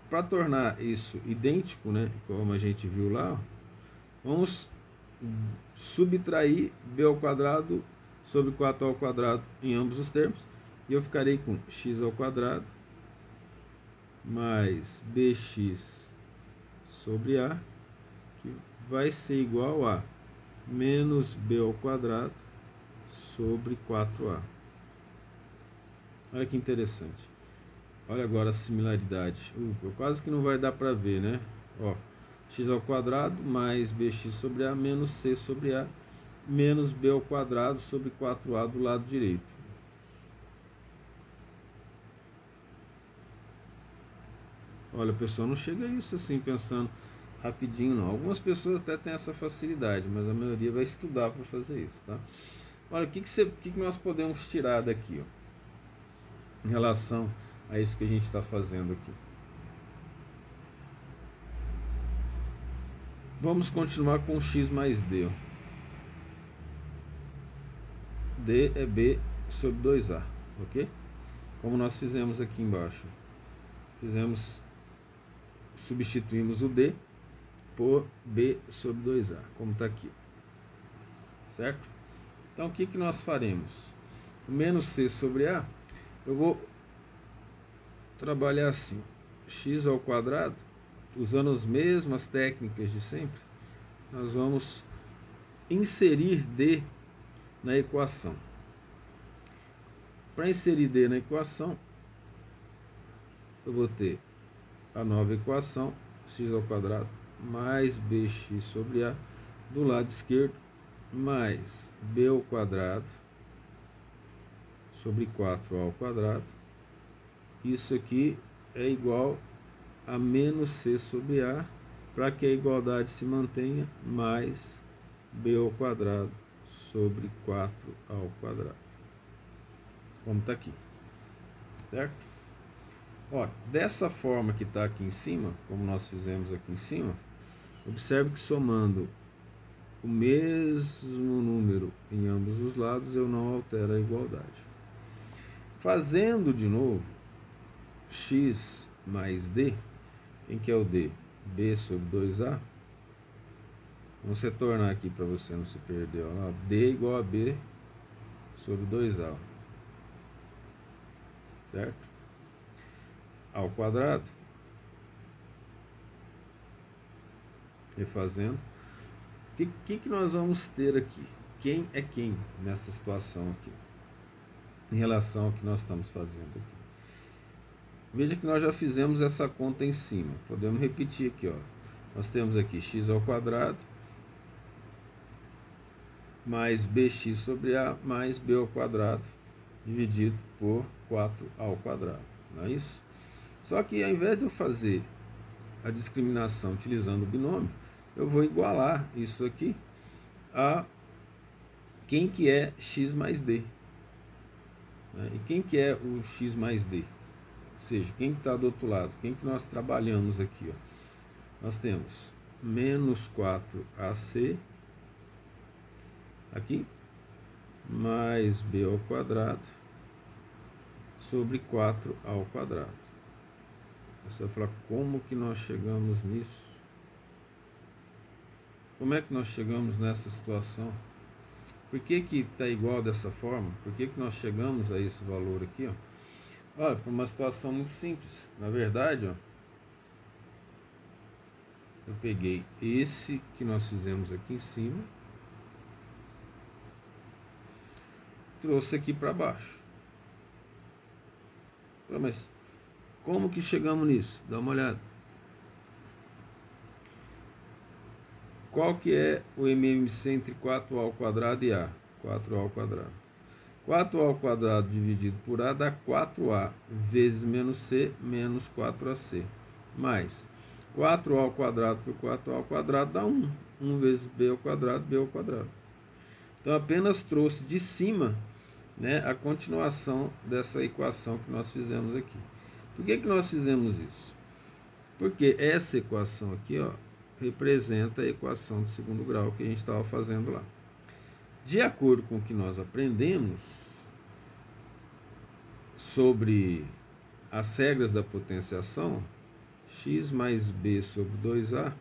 para tornar isso idêntico, né, como a gente viu lá, ó, vamos subtrair b ao quadrado sobre 4 ao quadrado em ambos os termos, e eu ficarei com x ao quadrado mais bx sobre a, que vai ser igual a menos b ao quadrado sobre 4a. Olha que interessante. Olha agora a similaridade. Quase que não vai dar para ver, né? Ó, x ao quadrado mais bx sobre a menos c sobre a menos b ao quadrado sobre 4a do lado direito. Olha, pessoal, não chega a isso assim pensando rapidinho não. Algumas pessoas até têm essa facilidade, mas a maioria vai estudar para fazer isso, tá? Olha, o que nós podemos tirar daqui, ó, em relação a isso que a gente está fazendo aqui? Vamos continuar com x mais d, ó. D é b sobre 2a, ok? Como nós fizemos aqui embaixo. Substituímos o d por b sobre 2a, como está aqui, certo? Então, o que nós faremos? O menos c sobre a, eu vou trabalhar assim, x ao quadrado, usando as mesmas técnicas de sempre, nós vamos inserir d na equação. Para inserir d na equação, eu vou ter a nova equação, x ao quadrado mais bx sobre a do lado esquerdo, mais b ao quadrado sobre 4a ao quadrado. Isso aqui é igual a menos c sobre a, para que a igualdade se mantenha, mais b ao quadrado sobre 4 ao quadrado, como está aqui, certo? Ó, dessa forma que está aqui em cima, como nós fizemos aqui em cima, observe que somando o mesmo número em ambos os lados, eu não altero a igualdade. Fazendo de novo, x mais d, quem que é o d? B sobre 2a. Vamos retornar aqui para você não se perder. Ó. D igual a b sobre 2a. Certo? Ao quadrado. Refazendo. O que nós vamos ter aqui? Quem é quem nessa situação aqui? Em relação ao que nós estamos fazendo aqui. Veja que nós já fizemos essa conta em cima. Podemos repetir aqui, ó. Nós temos aqui x ao quadrado mais bx sobre a mais b ao quadrado dividido por 4 ao quadrado. Não é isso? Só que ao invés de eu fazer a discriminação utilizando o binômio, eu vou igualar isso aqui a quem que é x mais d. E quem que é o x mais d? Ou seja, quem que está do outro lado? Quem que nós trabalhamos aqui? Ó? Nós temos menos 4ac aqui, mais b ao quadrado sobre 4 ao quadrado. Você vai falar, como que nós chegamos nisso? Como é que nós chegamos nessa situação? Por que que está igual dessa forma? Por que que nós chegamos a esse valor aqui? Ó? Olha, foi uma situação muito simples. Na verdade, ó, eu peguei esse que nós fizemos aqui em cima, trouxe aqui para baixo. Mas como que chegamos nisso? Dá uma olhada. Qual que é o MMC entre 4A ao quadrado e A? 4A ao quadrado. 4A ao quadrado dividido por A dá 4A vezes menos C menos 4AC. Mais 4A ao quadrado por 4A ao quadrado dá 1. 1 vezes B ao quadrado, B ao quadrado. Então apenas trouxe de cima, né, a continuação dessa equação que nós fizemos aqui. Por que que nós fizemos isso? Porque essa equação aqui, ó, representa a equação de segundo grau que a gente estava fazendo lá. De acordo com o que nós aprendemos sobre as regras da potenciação, x mais b sobre 2a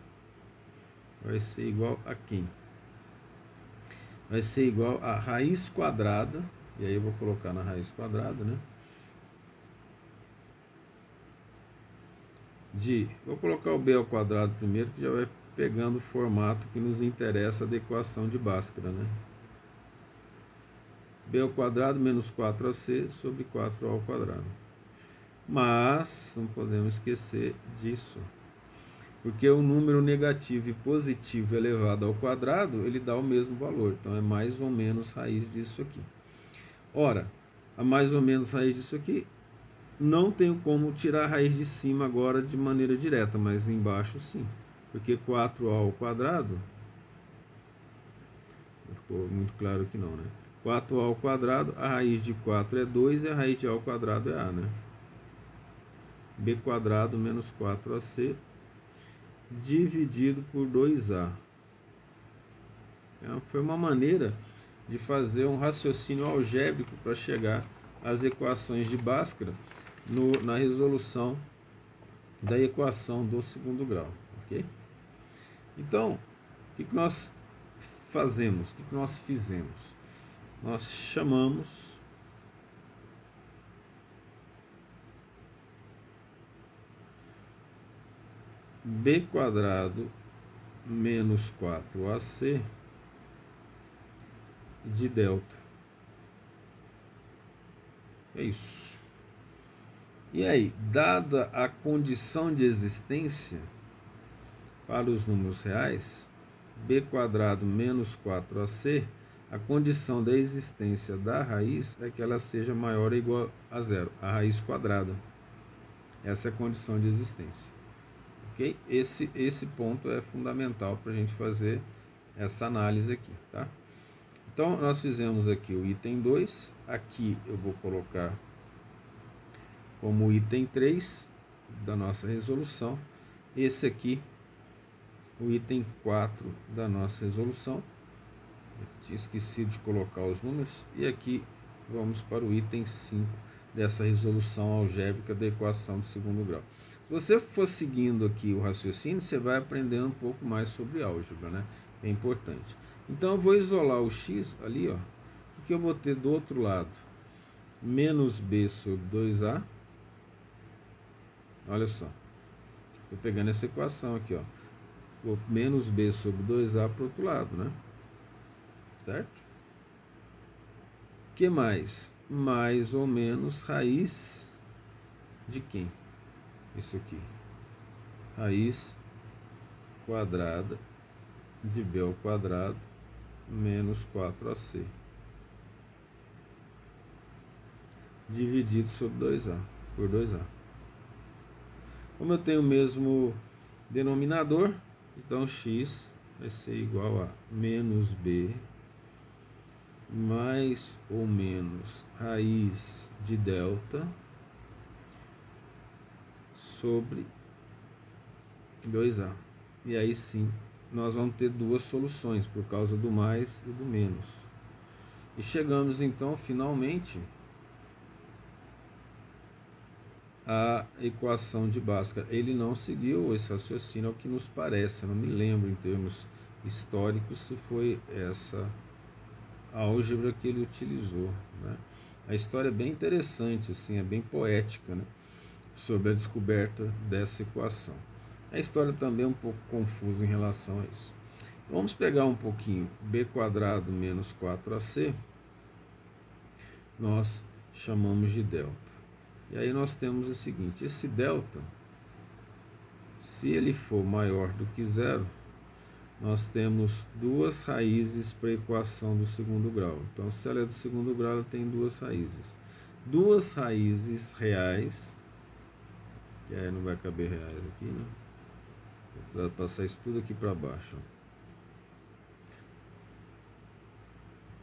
vai ser igual a quem? Vai ser igual a raiz quadrada, e aí eu vou colocar na raiz quadrada, né? Vou colocar o b ao quadrado primeiro, que já vai pegando o formato que nos interessa da equação de Bhaskara, né? B ao quadrado menos 4ac sobre 4a ao quadrado. Mas não podemos esquecer disso, porque o número negativo e positivo elevado ao quadrado, ele dá o mesmo valor, então é mais ou menos raiz disso aqui. Ora, a mais ou menos raiz disso aqui, não tenho como tirar a raiz de cima agora de maneira direta, mas embaixo sim, porque 4a ao quadrado, ficou muito claro que não, né? 4a ao quadrado, a raiz de 4 é 2 e a raiz de a ao quadrado é a, né? b quadrado menos 4ac dividido por 2a. Então, foi uma maneira de fazer um raciocínio algébrico para chegar às equações de Bhaskara na resolução da equação do segundo grau. Ok? Então, o que nós fazemos? O que nós fizemos? Nós chamamos b quadrado menos 4ac de delta. É isso. E aí, dada a condição de existência para os números reais, b quadrado menos 4ac, a condição da existência da raiz é que ela seja maior ou igual a zero, a raiz quadrada. Essa é a condição de existência. Ok? Esse ponto é fundamental para a gente fazer essa análise aqui, tá? Então, nós fizemos aqui o item 2, aqui eu vou colocar como item 3 da nossa resolução, esse aqui, o item 4 da nossa resolução. Eu tinha esquecido de colocar os números, e aqui vamos para o item 5 dessa resolução algébrica da equação de segundo grau. Se você for seguindo aqui o raciocínio, você vai aprendendo um pouco mais sobre álgebra, né? É importante. Então eu vou isolar o x ali, ó. O que eu vou ter do outro lado? Menos b sobre 2a. Olha só. Estou pegando essa equação aqui, ó. Vou menos b sobre 2a para o outro lado, né? Certo? O que mais? Mais ou menos raiz de quem? isso aqui, raiz quadrada de b ao quadrado menos 4ac, dividido sobre 2a, por 2a. Como eu tenho o mesmo denominador, então x vai ser igual a menos b mais ou menos raiz de delta sobre 2a. E aí sim, nós vamos ter duas soluções, por causa do mais e do menos. E chegamos então, finalmente, à equação de Bhaskara. Ele não seguiu esse raciocínio, ao que nos parece. Eu não me lembro, em termos históricos, se foi essa álgebra que ele utilizou, né? A história é bem interessante, assim, é bem poética, né, sobre a descoberta dessa equação. A história também é um pouco confusa em relação a isso. Vamos pegar um pouquinho b quadrado menos 4ac, nós chamamos de delta. E aí nós temos o seguinte, esse delta, se ele for maior do que zero, nós temos duas raízes para a equação do segundo grau. Então, se ela é do segundo grau, ela tem duas raízes. Duas raízes reais, que aí não vai caber reais aqui, né? Vou passar isso tudo aqui para baixo.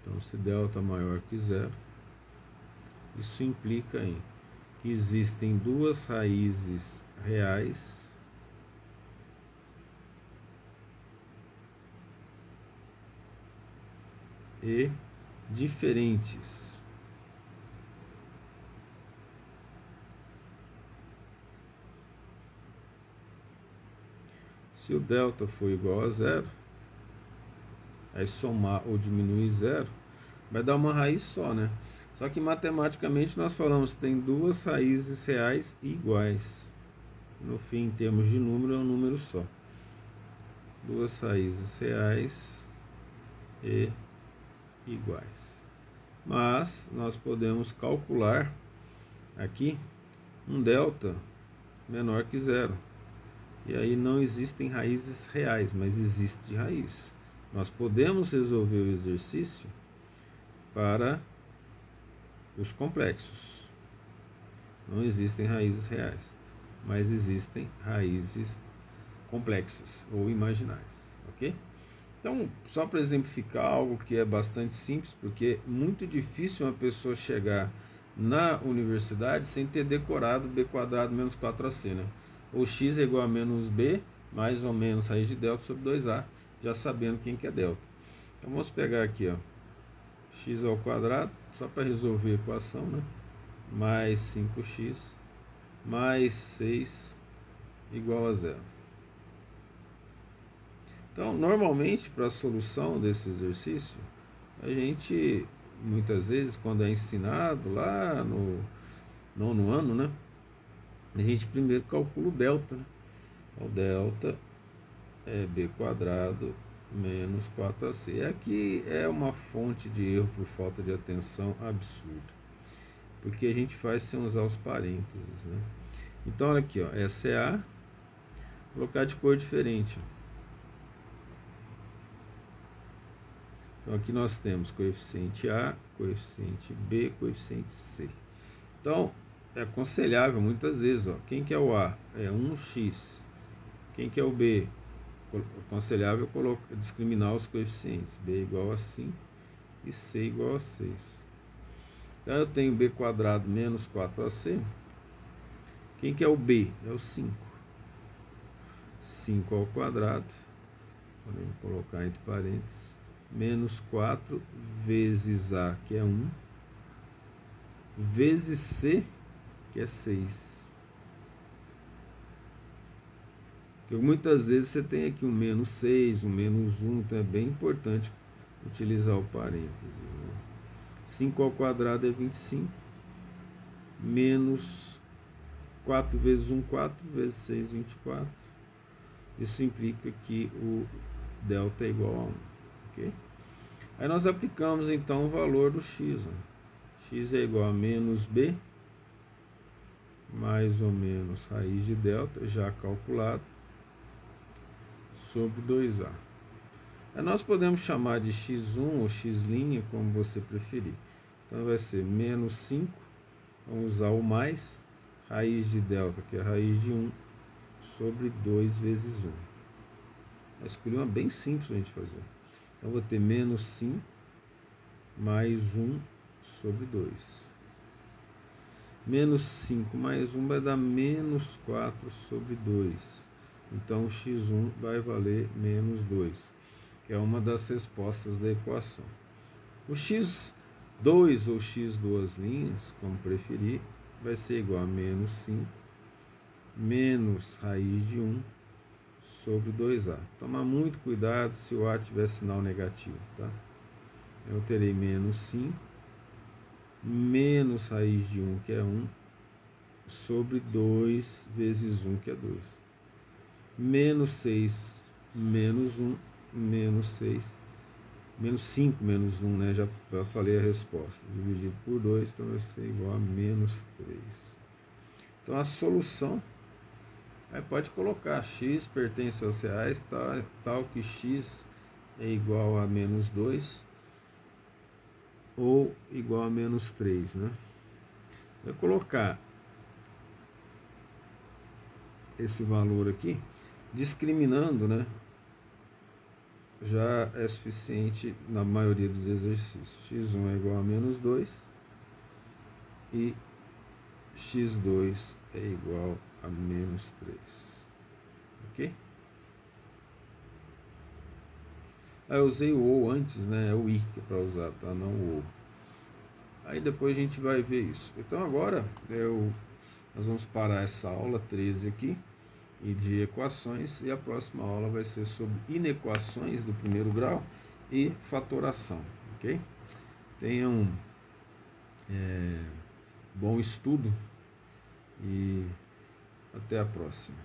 Então, se delta maior que zero, isso implica em que existem duas raízes reais e diferentes. Se o delta for igual a zero, aí somar ou diminuir zero, vai dar uma raiz só, né? Só que matematicamente nós falamos que tem duas raízes reais iguais. No fim, em termos de número, é um número só. Duas raízes reais e iguais. Mas nós podemos calcular aqui um delta menor que zero. E aí não existem raízes reais, mas existe raiz. Nós podemos resolver o exercício para os complexos. Não existem raízes reais, mas existem raízes complexas ou imaginárias, ok? Então, só para exemplificar algo que é bastante simples, porque é muito difícil uma pessoa chegar na universidade sem ter decorado b quadrado menos 4ac, né? Ou x é igual a menos b, mais ou menos raiz de delta sobre 2a, já sabendo quem que é delta. Então, vamos pegar aqui, ó, x ao quadrado, só para resolver a equação, né? Mais 5x, mais 6, igual a zero. Então, normalmente, para a solução desse exercício, a gente, muitas vezes, quando é ensinado lá no nono ano, né, a gente primeiro calcula o delta, né? O delta é b quadrado menos 4ac. Aqui é uma fonte de erro por falta de atenção absurda, porque a gente faz sem usar os parênteses, né? Então, olha aqui, ó, essa é a, vou colocar de cor diferente, ó. Então, aqui nós temos coeficiente A, coeficiente B, coeficiente C. Então, é aconselhável muitas vezes, ó, quem que é o A? É 1x. Quem que é o B? Aconselhável discriminar os coeficientes. B igual a 5 e C igual a 6. Então, eu tenho B quadrado menos 4ac. Quem que é o B? É o 5. 5 ao quadrado, podemos colocar entre parênteses, menos 4 vezes A, que é 1, vezes C, que é 6. Porque muitas vezes você tem aqui um menos 6, um menos 1, então é bem importante utilizar o parênteses, né? 5 ao quadrado é 25, menos 4 vezes 1, 4, vezes 6, 24. Isso implica que o delta é igual a 1. Okay? Aí nós aplicamos então o valor do x, ó. X é igual a menos b mais ou menos raiz de delta, já calculado, sobre 2A. Nós podemos chamar de x1 ou x', como você preferir. Então vai ser menos 5, vamos usar o mais, raiz de delta, que é a raiz de 1, sobre 2 vezes 1. Eu escolhi uma bem simples para a gente fazer. Então vou ter menos 5 mais 1 sobre 2. Menos 5 mais 1 vai dar menos 4 sobre 2. Então o x1 vai valer menos 2, que é uma das respostas da equação. O x2 ou x2', como preferir, vai ser igual a menos 5 menos raiz de 1 sobre 2A. Tomar muito cuidado se o A tiver sinal negativo, tá? Eu terei menos 5 menos raiz de 1, que é 1, sobre 2 vezes 1, que é 2. Menos 6 menos 1, menos 6, menos 5 menos 1, né? Já falei a resposta. Dividido por 2, então vai ser igual a menos 3. Então a solução, aí pode colocar x pertence aos reais, tal que x é igual a menos 2 ou igual a menos 3, né? Vai colocar esse valor aqui, discriminando, né? Já é suficiente na maioria dos exercícios. x1 é igual a menos 2 e x2 é igual a menos 3. Ok? Eu usei o ou antes, né? É o i que é para usar, tá? Não o ou. Aí depois a gente vai ver isso. Então agora nós vamos parar essa aula 13 aqui e de equações, e a próxima aula vai ser sobre inequações do primeiro grau e fatoração, ok? Tenham bom estudo e até a próxima.